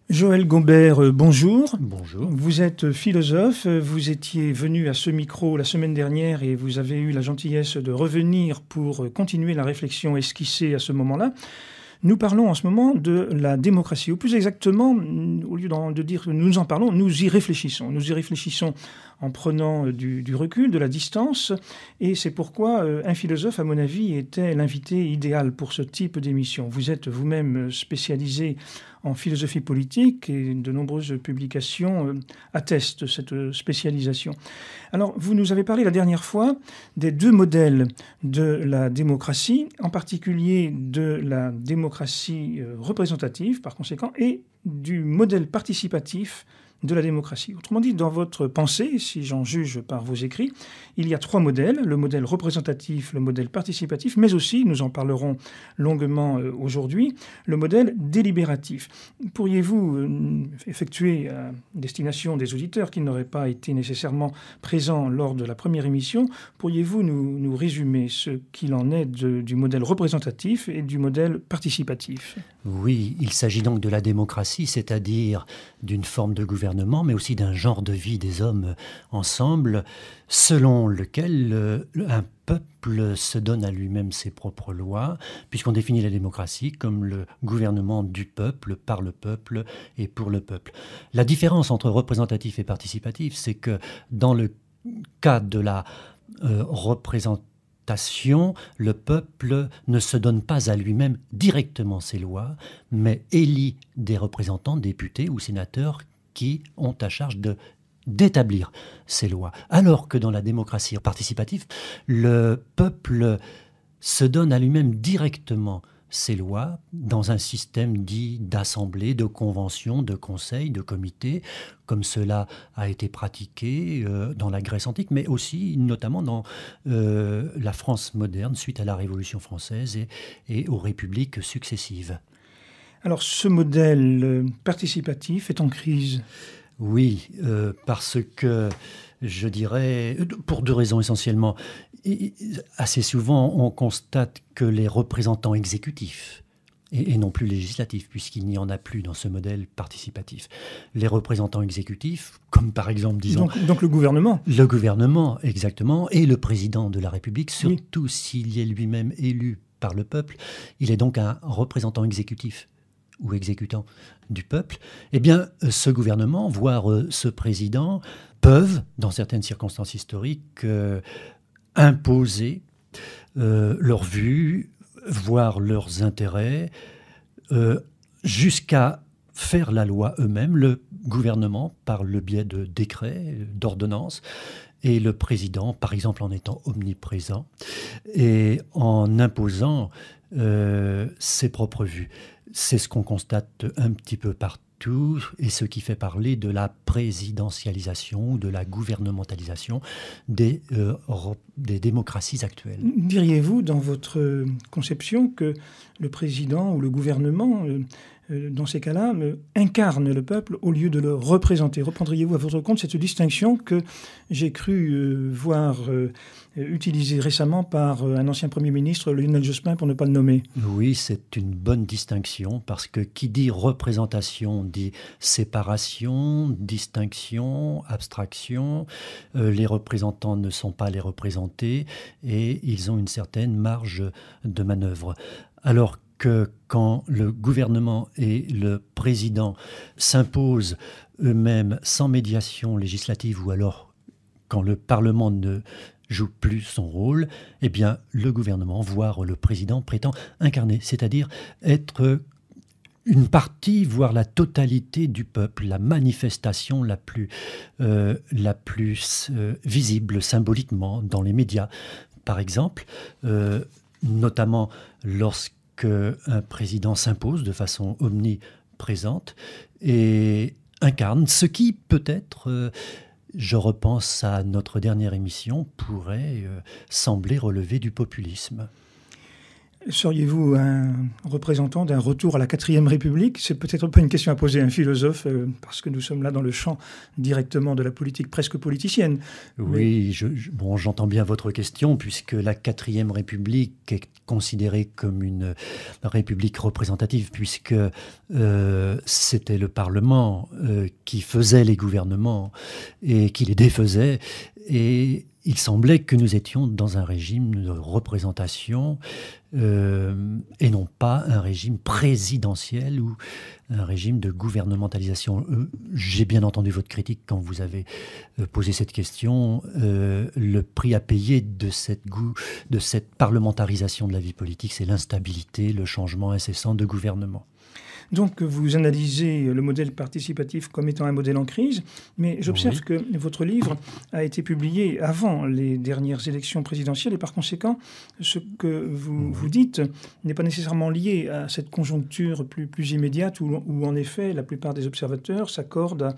Joël Gombert, bonjour. Bonjour. Vous êtes philosophe, vous étiez venu à ce micro la semaine dernière et vous avez eu la gentillesse de revenir pour continuer la réflexion esquissée à ce moment-là. Nous parlons en ce moment de la démocratie, ou plus exactement, au lieu de dire que nous en parlons, nous y réfléchissons. Nous y réfléchissons en prenant du recul, de la distance, et c'est pourquoi un philosophe, à mon avis, était l'invité idéal pour ce type d'émission. Vous êtes vous-même spécialisé en philosophie politique et de nombreuses publications attestent cette spécialisation. Alors, vous nous avez parlé la dernière fois des deux modèles de la démocratie, en particulier de la démocratie représentative, par conséquent, et du modèle participatif de la démocratie. Autrement dit, dans votre pensée, si j'en juge par vos écrits, il y a trois modèles, le modèle représentatif, le modèle participatif, mais aussi, nous en parlerons longuement aujourd'hui, le modèle délibératif. Pourriez-vous effectuer à destination des auditeurs qui n'auraient pas été nécessairement présents lors de la première émission, pourriez-vous nous résumer ce qu'il en est du modèle représentatif et du modèle participatif ? Oui, il s'agit donc de la démocratie, c'est-à-dire d'une forme de gouvernement, mais aussi d'un genre de vie des hommes ensemble, selon lequel un peuple se donne à lui-même ses propres lois, puisqu'on définit la démocratie comme le gouvernement du peuple, par le peuple et pour le peuple. La différence entre représentatif et participatif, c'est que dans le cas de la représentation, le peuple ne se donne pas à lui-même directement ses lois, mais élit des représentants, députés ou sénateurs qui ont à charge d'établir ces lois. Alors que dans la démocratie participative, le peuple se donne à lui-même directement ces lois dans un système dit d'assemblée, de convention, de conseil, de comité, comme cela a été pratiqué dans la Grèce antique, mais aussi notamment dans la France moderne, suite à la Révolution française et aux républiques successives. Alors ce modèle participatif est en crise. Oui, parce que je dirais, pour deux raisons essentiellement. Assez souvent, on constate que les représentants exécutifs, et non plus législatifs, puisqu'il n'y en a plus dans ce modèle participatif, les représentants exécutifs, comme par exemple, disons... Donc le gouvernement. Le gouvernement, exactement, et le président de la République, surtout oui, s'il est lui-même élu par le peuple, il est donc un représentant exécutif ou exécutant du peuple, eh bien, ce gouvernement, voire ce président, peuvent, dans certaines circonstances historiques, imposer leurs vues, voire leurs intérêts, jusqu'à faire la loi eux-mêmes, le gouvernement, par le biais de décrets, d'ordonnances, et le président, par exemple, en étant omniprésent, et en imposant ses propres vues. C'est ce qu'on constate un petit peu partout et ce qui fait parler de la présidentialisation, de la gouvernementalisation des démocraties actuelles. Diriez-vous, dans votre conception, que le président ou le gouvernement, dans ces cas-là, incarne le peuple au lieu de le représenter? Reprendriez-vous à votre compte cette distinction que j'ai cru voir utilisée récemment par un ancien Premier ministre, Lionel Jospin, pour ne pas le nommer? Oui, c'est une bonne distinction, parce que qui dit représentation dit séparation, distinction, abstraction. Les représentants ne sont pas les représentés et ils ont une certaine marge de manœuvre. Alors que quand le gouvernement et le président s'imposent eux-mêmes sans médiation législative, ou alors quand le Parlement ne joue plus son rôle, eh bien le gouvernement, voire le président, prétend incarner, c'est-à-dire être une partie, voire la totalité du peuple, la manifestation la plus visible symboliquement dans les médias. Par exemple, notamment lorsqu'un président s'impose de façon omniprésente et incarne ce qui peut-être... je repense à notre dernière émission, pourrait sembler relever du populisme. Seriez-vous un représentant d'un retour à la 4e République? C'est peut-être pas une question à poser à un philosophe, parce que nous sommes là dans le champ directement de la politique presque politicienne. Oui, bon, j'entends bien votre question, puisque la 4e République est considérée comme une république représentative, puisque c'était le Parlement qui faisait les gouvernements et qui les défaisait. Et il semblait que nous étions dans un régime de représentation et non pas un régime présidentiel ou un régime de gouvernementalisation. J'ai bien entendu votre critique quand vous avez posé cette question. Le prix à payer de cette parlementarisation de la vie politique, c'est l'instabilité, le changement incessant de gouvernement. Donc, vous analysez le modèle participatif comme étant un modèle en crise, mais j'observe que votre livre a été publié avant les dernières élections présidentielles et par conséquent, ce que vous dites n'est pas nécessairement lié à cette conjoncture plus immédiate où en effet, la plupart des observateurs s'accordent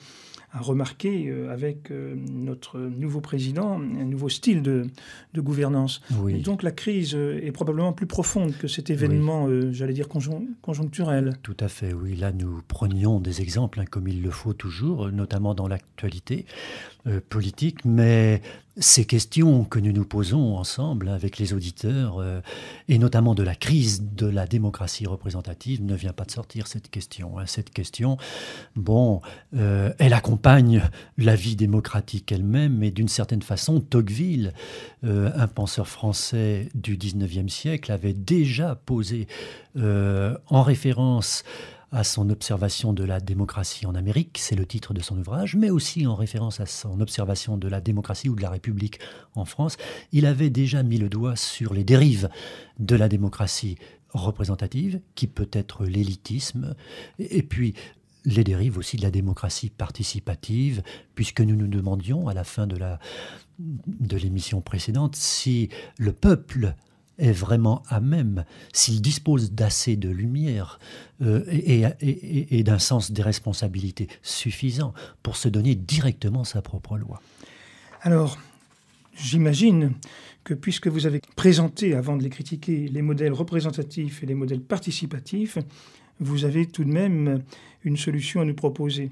à remarquer avec notre nouveau président un nouveau style de gouvernance. Oui. Donc la crise est probablement plus profonde que cet événement, j'allais dire, conjoncturel. Tout à fait, oui. Là, nous prenions des exemples, comme il le faut toujours, notamment dans l'actualité politique, mais ces questions que nous nous posons ensemble avec les auditeurs, et notamment de la crise de la démocratie représentative, ne vient pas de sortir cette question. Cette question, bon, elle accompagne la vie démocratique elle-même, mais d'une certaine façon, Tocqueville, un penseur français du XIXe siècle, avait déjà posé en référence à son observation de la démocratie en Amérique, c'est le titre de son ouvrage, mais aussi en référence à son observation de la démocratie ou de la République en France, il avait déjà mis le doigt sur les dérives de la démocratie représentative, qui peut être l'élitisme, et puis les dérives aussi de la démocratie participative, puisque nous nous demandions à la fin de l'émission précédente si le peuple est vraiment à même, s'il dispose d'assez de lumière et d'un sens des responsabilités suffisant pour se donner directement sa propre loi. Alors, j'imagine que puisque vous avez présenté, avant de les critiquer, les modèles représentatifs et les modèles participatifs, vous avez tout de même une solution à nous proposer.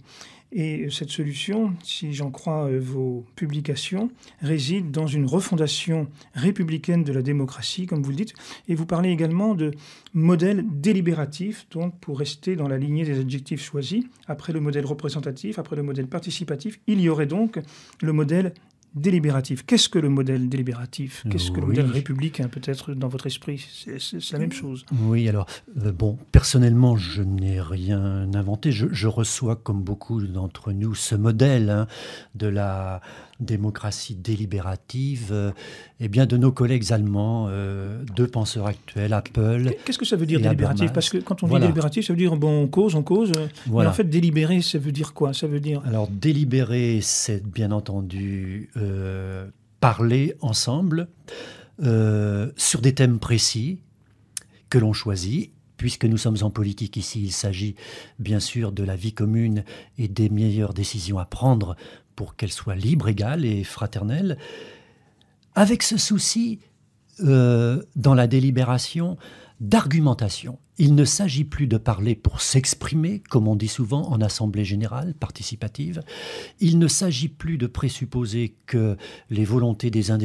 Et cette solution, si j'en crois vos publications, réside dans une refondation républicaine de la démocratie, comme vous le dites. Et vous parlez également de modèle délibératif, donc pour rester dans la lignée des adjectifs choisis. Après le modèle représentatif, après le modèle participatif, il y aurait donc le modèle délibératif. Qu'est-ce que le modèle délibératif? Qu'est-ce que le modèle républicain, peut-être, dans votre esprit? C'est la même chose. Oui, alors, bon, personnellement, je n'ai rien inventé. Je reçois, comme beaucoup d'entre nous, ce modèle de la démocratie délibérative de nos collègues allemands, deux penseurs actuels, Apple. Qu'est-ce que ça veut dire délibératif? Habermas. Parce que quand on dit délibératif, ça veut dire on cause. Voilà. Mais en fait, délibérer, ça veut dire quoi? Ça veut dire... Alors, délibérer, c'est bien entendu parler ensemble sur des thèmes précis que l'on choisit. Puisque nous sommes en politique ici, il s'agit bien sûr de la vie commune et des meilleures décisions à prendre pour qu'elles soient libres, égales et fraternelles, avec ce souci, dans la délibération, d'argumentation. Il ne s'agit plus de parler pour s'exprimer, comme on dit souvent en assemblée générale participative. Il ne s'agit plus de présupposer que les volontés des uns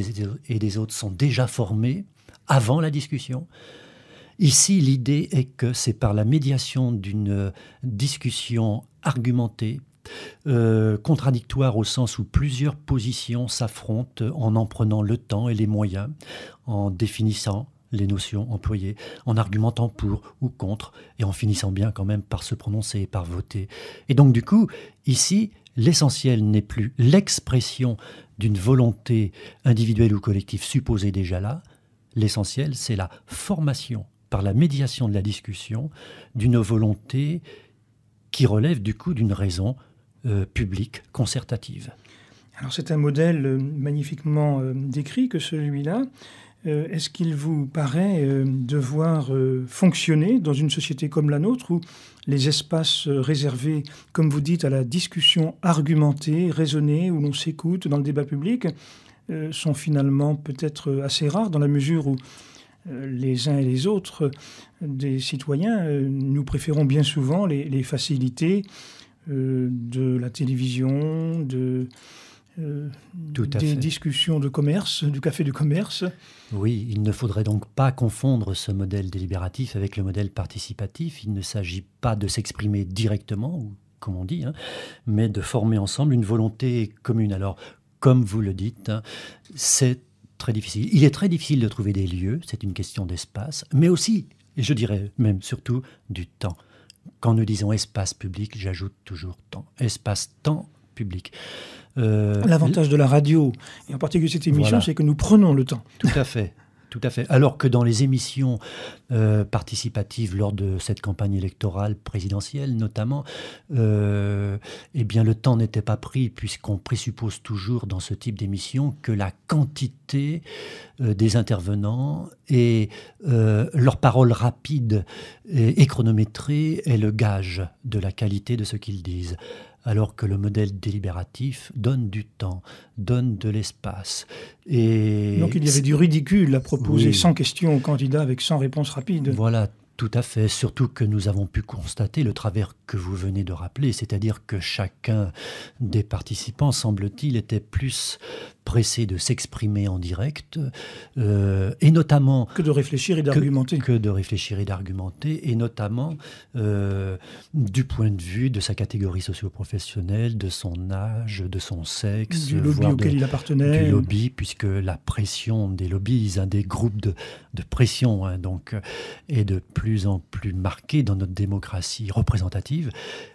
et des autres sont déjà formées avant la discussion. Ici, l'idée est que c'est par la médiation d'une discussion argumentée, contradictoire au sens où plusieurs positions s'affrontent en prenant le temps et les moyens, en définissant les notions employées, en argumentant pour ou contre, et en finissant bien quand même par se prononcer et par voter. Et donc du coup, ici, l'essentiel n'est plus l'expression d'une volonté individuelle ou collective supposée déjà là, l'essentiel c'est la formation par la médiation de la discussion, d'une volonté qui relève du coup d'une raison publique, concertative. Alors c'est un modèle magnifiquement décrit que celui-là. Est-ce qu'il vous paraît devoir fonctionner dans une société comme la nôtre où les espaces réservés, comme vous dites, à la discussion argumentée, raisonnée, où l'on s'écoute dans le débat public, sont finalement peut-être assez rares dans la mesure où les uns et les autres des citoyens, nous préférons bien souvent les facilités de la télévision, des discussions de commerce, du café de commerce. Oui, il ne faudrait donc pas confondre ce modèle délibératif avec le modèle participatif. Il ne s'agit pas de s'exprimer directement, ou comme on dit, mais de former ensemble une volonté commune. Alors, comme vous le dites, c'est très difficile. Il est très difficile de trouver des lieux, c'est une question d'espace, mais aussi, et je dirais même surtout, du temps. Quand nous disons espace public, j'ajoute toujours temps. Espace-temps public. L'avantage de la radio, et en particulier cette émission, voilà, c'est que nous prenons le temps. Tout à fait. Tout à fait. Alors que dans les émissions participatives lors de cette campagne électorale présidentielle notamment, eh bien le temps n'était pas pris puisqu'on présuppose toujours dans ce type d'émission que la quantité des intervenants et leur parole rapide et chronométrée est le gage de la qualité de ce qu'ils disent. Alors que le modèle délibératif donne du temps, donne de l'espace. Et donc il y avait du ridicule à proposer 100 questions aux candidats avec 100 réponses rapides. Voilà, tout à fait. Surtout que nous avons pu constater le travers que vous venez de rappeler, c'est-à-dire que chacun des participants, semble-t-il, était plus pressé de s'exprimer en direct, et notamment... Que de réfléchir et d'argumenter. Que de réfléchir et d'argumenter, et notamment du point de vue de sa catégorie socio-professionnelle, de son âge, de son sexe. Du lobby auquel il appartenait. Du lobby, puisque la pression des lobbies, des groupes de pression, donc, est de plus en plus marquée dans notre démocratie représentative.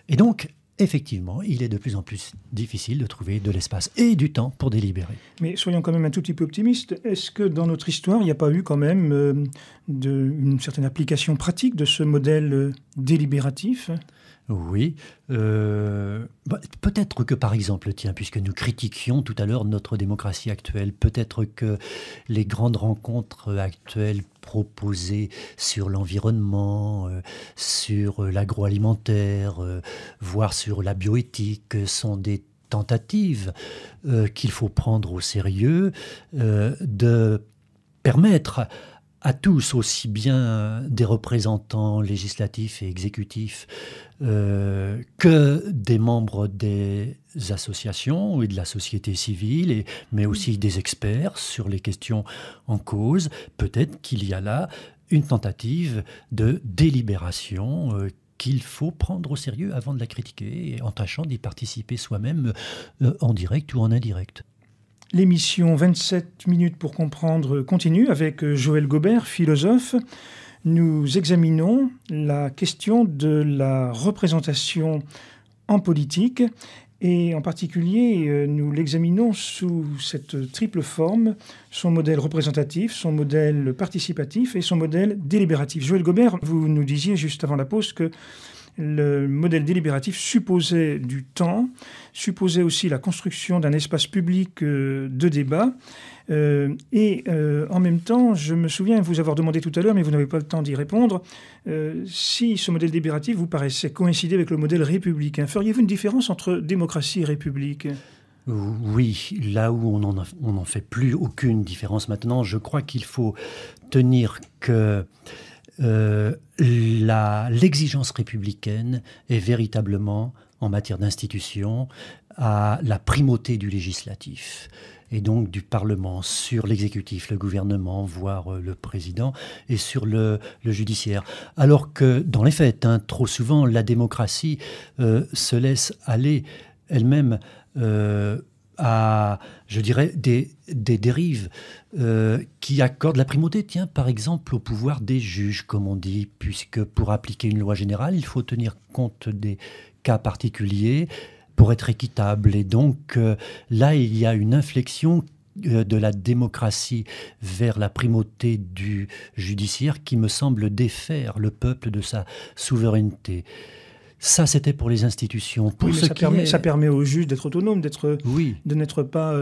Et donc, effectivement, il est de plus en plus difficile de trouver de l'espace et du temps pour délibérer. Mais soyons quand même un tout petit peu optimistes. Est-ce que dans notre histoire, il n'y a pas eu quand même une certaine application pratique de ce modèle délibératif ? Oui. Peut-être que, par exemple, puisque nous critiquions tout à l'heure notre démocratie actuelle, peut-être que les grandes rencontres actuelles proposées sur l'environnement, sur l'agroalimentaire, voire sur la bioéthique, sont des tentatives qu'il faut prendre au sérieux, de permettre à tous, aussi bien des représentants législatifs et exécutifs que des membres des associations et de la société civile, mais aussi des experts sur les questions en cause. Peut-être qu'il y a là une tentative de délibération qu'il faut prendre au sérieux avant de la critiquer, en tâchant d'y participer soi-même en direct ou en indirect. L'émission 27 minutes pour comprendre continue avec Joël Gobert, philosophe. Nous examinons la question de la représentation en politique et en particulier nous l'examinons sous cette triple forme, son modèle représentatif, son modèle participatif et son modèle délibératif. Joël Gobert, vous nous disiez juste avant la pause que le modèle délibératif supposait du temps, supposait aussi la construction d'un espace public de débat. En même temps, je me souviens vous avoir demandé tout à l'heure, mais vous n'avez pas le temps d'y répondre, si ce modèle délibératif vous paraissait coïncider avec le modèle républicain. Feriez-vous une différence entre démocratie et république ? Oui, là où on n'en fait plus aucune différence maintenant, je crois qu'il faut tenir que l'exigence républicaine est véritablement, en matière d'institution, à la primauté du législatif et donc du Parlement sur l'exécutif, le gouvernement, voire le président, et sur le judiciaire. Alors que, dans les faits, trop souvent, la démocratie se laisse aller elle-même à, je dirais, des dérives qui accordent la primauté, par exemple, au pouvoir des juges, comme on dit, puisque pour appliquer une loi générale, il faut tenir compte des cas particuliers pour être équitable. Et donc, là, il y a une inflexion de la démocratie vers la primauté du judiciaire qui me semble défaire le peuple de sa souveraineté. Ça, c'était pour les institutions. Pour ça permet aux juges d'être autonomes, de n'être pas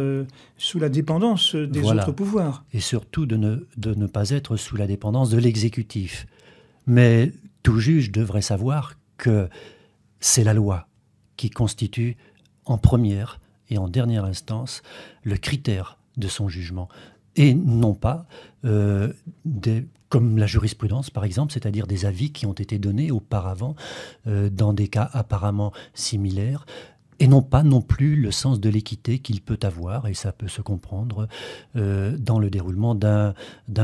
sous la dépendance des autres pouvoirs. Et surtout de ne pas être sous la dépendance de l'exécutif. Mais tout juge devrait savoir que c'est la loi qui constitue en première et en dernière instance le critère de son jugement. et non pas comme la jurisprudence, par exemple, c'est-à-dire des avis qui ont été donnés auparavant dans des cas apparemment similaires, et non pas non plus le sens de l'équité qu'il peut avoir, et ça peut se comprendre dans le déroulement d'un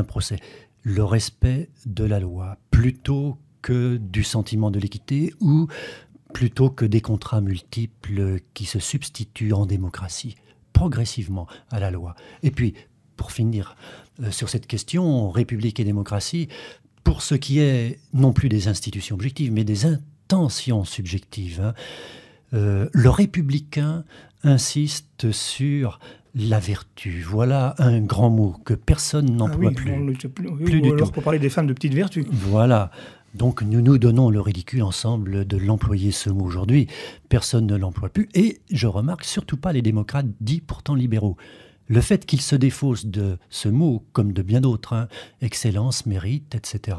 procès. Le respect de la loi, plutôt que du sentiment de l'équité ou plutôt que des contrats multiples qui se substituent en démocratie, progressivement à la loi. Et puis, pour finir sur cette question, République et démocratie, pour ce qui est non plus des institutions objectives, mais des intentions subjectives, le républicain insiste sur la vertu. Voilà un grand mot que personne n'emploie plus. Plus du tout. Pour parler des femmes de petite vertu. Voilà. Donc nous nous donnons le ridicule ensemble de l'employer ce mot aujourd'hui. Personne ne l'emploie plus. Et je remarque surtout pas les démocrates dits pourtant libéraux. Le fait qu'ils se défaussent de ce mot, comme de bien d'autres, excellence, mérite, etc.,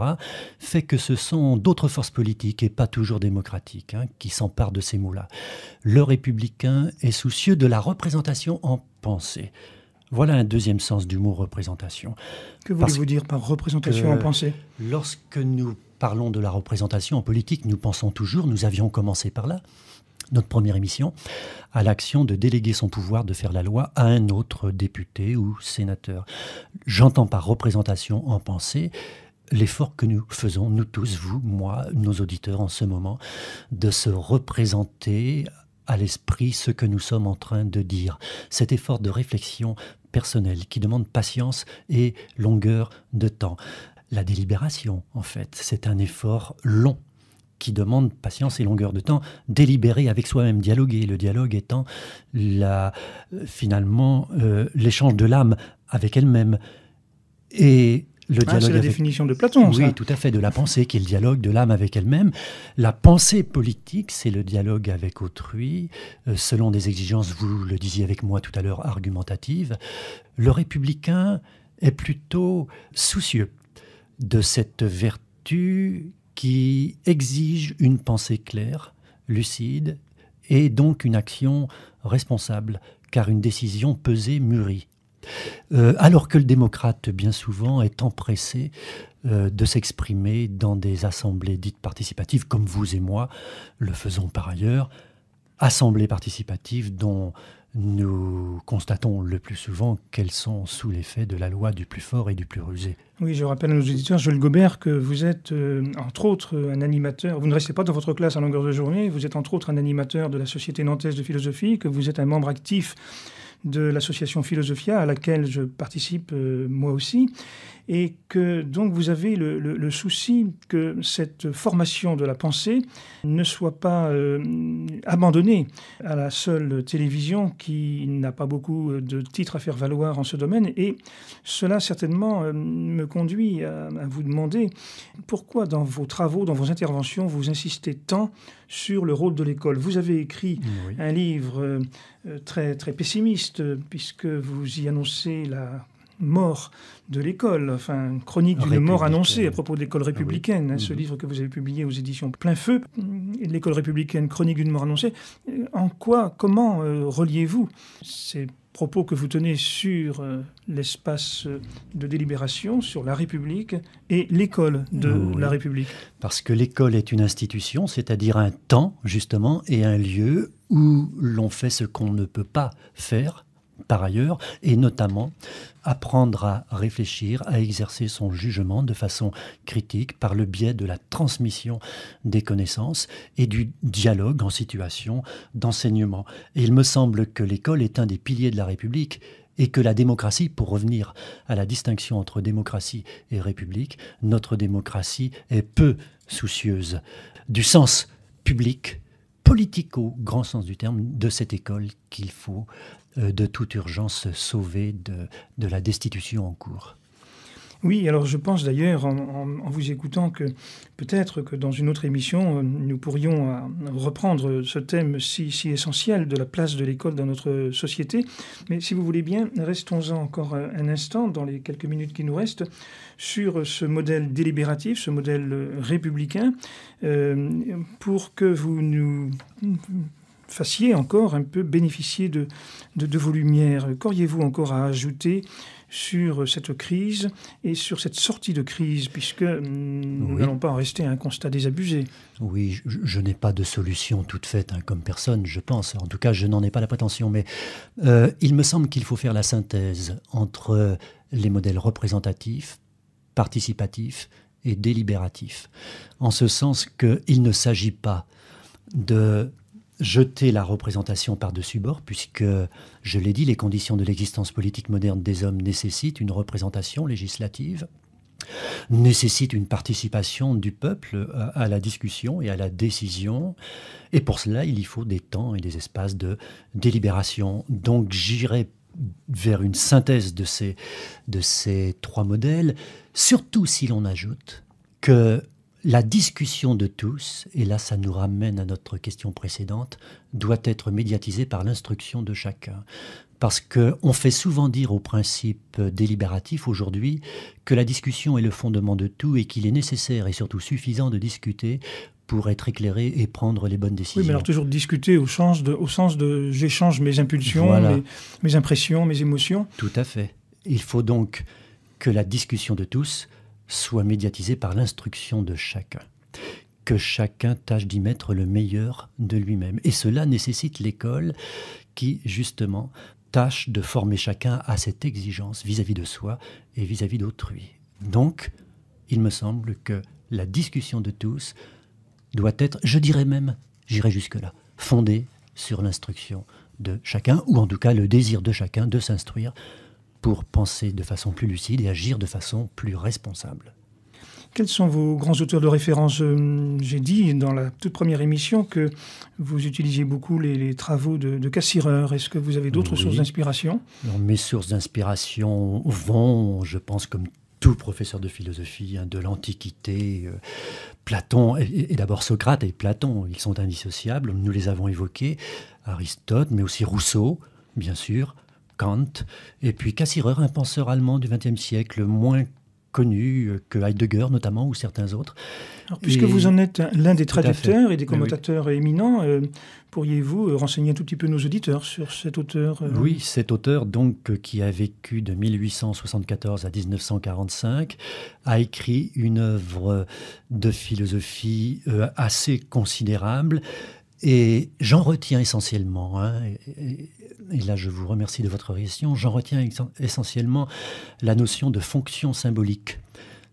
fait que ce sont d'autres forces politiques, et pas toujours démocratiques, qui s'emparent de ces mots-là. Le républicain est soucieux de la représentation en pensée. Voilà un deuxième sens du mot représentation. Que voulez-vous dire par représentation en pensée ? Lorsque nous parlons de la représentation en politique, nous pensons toujours, nous avions commencé par là, notre première émission, à l'action de déléguer son pouvoir de faire la loi à un autre député ou sénateur. J'entends par représentation en pensée l'effort que nous faisons, nous tous, vous, moi, nos auditeurs en ce moment, de se représenter à l'esprit ce que nous sommes en train de dire. Cet effort de réflexion personnelle qui demande patience et longueur de temps. La délibération, en fait, c'est un effort long qui demande patience et longueur de temps, délibérer avec soi-même, dialoguer. Le dialogue étant finalement l'échange de l'âme avec elle-même. Et le dialogue c'est la définition de Platon, ça. Oui, tout à fait, de la pensée, qui est le dialogue de l'âme avec elle-même. La pensée politique, c'est le dialogue avec autrui, selon des exigences, vous le disiez avec moi tout à l'heure, argumentatives. Le républicain est plutôt soucieux de cette vertu qui exige une pensée claire, lucide, et donc une action responsable, car une décision pesée mûrit. Alors que le démocrate, bien souvent, est empressé de s'exprimer dans des assemblées dites participatives, comme vous et moi le faisons par ailleurs, assemblées participatives dont nous constatons le plus souvent qu'elles sont sous l'effet de la loi du plus fort et du plus rusé. Oui, je rappelle à nos auditeurs, Joël Gobert, que vous êtes entre autres un animateur, vous ne restez pas dans votre classe à longueur de journée, vous êtes entre autres un animateur de la Société nantaise de philosophie, que vous êtes un membre actif de l'association Philosophia, à laquelle je participe moi aussi, et que donc vous avez le souci que cette formation de la pensée ne soit pas abandonnée à la seule télévision qui n'a pas beaucoup de titres à faire valoir en ce domaine. Et cela certainement me conduit à vous demander pourquoi dans vos travaux, dans vos interventions, vous insistez tant sur le rôle de l'école. Vous avez écrit un livre très, très pessimiste, puisque vous y annoncez la mort de l'école, enfin, chronique d'une mort annoncée à propos de l'école républicaine, ce livre que vous avez publié aux éditions Plein Feu, l'école républicaine, chronique d'une mort annoncée. Comment reliez-vous ces propos que vous tenez sur l'espace de délibération, sur la République et l'école de la République? Parce que l'école est une institution, c'est-à-dire un temps, justement, et un lieu où l'on fait ce qu'on ne peut pas faire par ailleurs, et notamment apprendre à réfléchir, à exercer son jugement de façon critique par le biais de la transmission des connaissances et du dialogue en situation d'enseignement. Et il me semble que l'école est un des piliers de la République et que la démocratie, pour revenir à la distinction entre démocratie et République, notre démocratie est peu soucieuse du sens public, politique au grand sens du terme, de cette école qu'il faut de toute urgence sauver de la destitution en cours. Oui, alors je pense d'ailleurs, en vous écoutant, que peut-être que dans une autre émission, nous pourrions reprendre ce thème si essentiel de la place de l'école dans notre société. Mais si vous voulez bien, restons-en encore un instant, dans les quelques minutes qui nous restent, sur ce modèle délibératif, ce modèle républicain, pour que vous nous fassiez encore un peu bénéficier de vos lumières. Qu'auriez-vous encore à ajouter sur cette crise et sur cette sortie de crise, puisque nous n'allons pas en rester à un constat désabusé. Oui, je n'ai pas de solution toute faite, comme personne, je pense. En tout cas, je n'en ai pas la prétention. Mais il me semble qu'il faut faire la synthèse entre les modèles représentatifs, participatifs et délibératifs. En ce sens qu'il ne s'agit pas de jeter la représentation par-dessus bord, puisque, je l'ai dit, les conditions de l'existence politique moderne des hommes nécessitent une représentation législative, nécessitent une participation du peuple à la discussion et à la décision. Et pour cela, il y faut des temps et des espaces de délibération. Donc j'irai vers une synthèse de ces trois modèles, surtout si l'on ajoute que la discussion de tous, et là ça nous ramène à notre question précédente, doit être médiatisée par l'instruction de chacun. Parce qu'on fait souvent dire au principe délibératif aujourd'hui que la discussion est le fondement de tout et qu'il est nécessaire et surtout suffisant de discuter pour être éclairé et prendre les bonnes décisions. Oui, mais alors toujours discuter au sens de j'échange mes impulsions, voilà. mes impressions, mes émotions. Tout à fait. Il faut donc que la discussion de tous soit médiatisée par l'instruction de chacun. Que chacun tâche d'y mettre le meilleur de lui-même. Et cela nécessite l'école qui, justement, tâche de former chacun à cette exigence vis-à-vis de soi et vis-à-vis d'autrui. Donc, il me semble que la discussion de tous doit être, je dirais même, j'irai jusque-là, fondée sur l'instruction de chacun, ou en tout cas le désir de chacun de s'instruire pour penser de façon plus lucide et agir de façon plus responsable. Quels sont vos grands auteurs de référence ? J'ai dit dans la toute première émission que vous utilisiez beaucoup les travaux de Cassirer. Est-ce que vous avez d'autres sources d'inspiration ? Mes sources d'inspiration vont, je pense, comme tout professeur de philosophie, de l'Antiquité, Platon, et d'abord Socrate et Platon, ils sont indissociables, nous les avons évoqués, Aristote, mais aussi Rousseau, bien sûr, Kant, et puis Cassirer, un penseur allemand du XXe siècle, moins connu que Heidegger notamment, ou certains autres. Alors, puisque vous en êtes l'un des traducteurs et des commentateurs éminents, pourriez-vous renseigner un tout petit peu nos auditeurs sur cet auteur Oui, cet auteur, donc, qui a vécu de 1874 à 1945, a écrit une œuvre de philosophie assez considérable. Et j'en retiens essentiellement, et là je vous remercie de votre question, j'en retiens essentiellement la notion de fonction symbolique.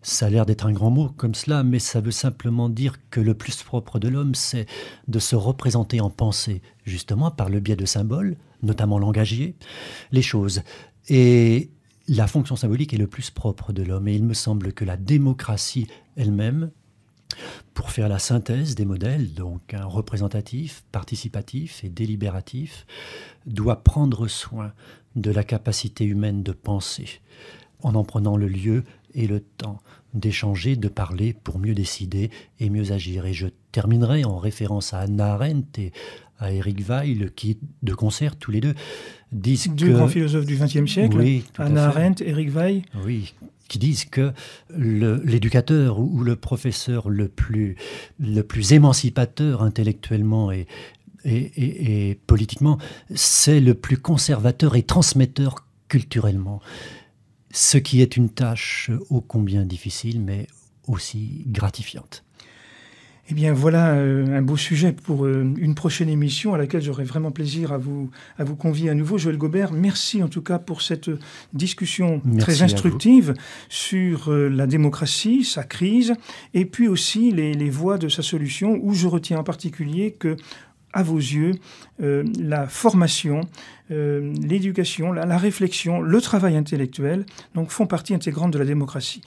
Ça a l'air d'être un grand mot comme cela, mais ça veut simplement dire que le plus propre de l'homme, c'est de se représenter en pensée, justement par le biais de symboles, notamment langagiers, les choses. Et la fonction symbolique est le plus propre de l'homme, et il me semble que la démocratie elle-même, pour faire la synthèse des modèles, donc représentatif, participatif et délibératif, doit prendre soin de la capacité humaine de penser, en prenant le lieu et le temps d'échanger, de parler pour mieux décider et mieux agir. Et je terminerai en référence à Hannah Arendt et à Eric Weil, qui, de concert, tous les deux, disent deux grands philosophes du XXe siècle, oui, Hannah Arendt, Eric Weil. Oui, qui disent que l'éducateur ou le professeur le plus émancipateur intellectuellement et politiquement, c'est le plus conservateur et transmetteur culturellement. Ce qui est une tâche ô combien difficile, mais aussi gratifiante. Eh bien, voilà un beau sujet pour une prochaine émission à laquelle j'aurai vraiment plaisir à vous convier à nouveau. Joël Gaubert, merci en tout cas pour cette discussion très instructive sur la démocratie, sa crise, et puis aussi les voies de sa solution, où je retiens en particulier que, à vos yeux, la formation, l'éducation, la réflexion, le travail intellectuel, donc, font partie intégrante de la démocratie.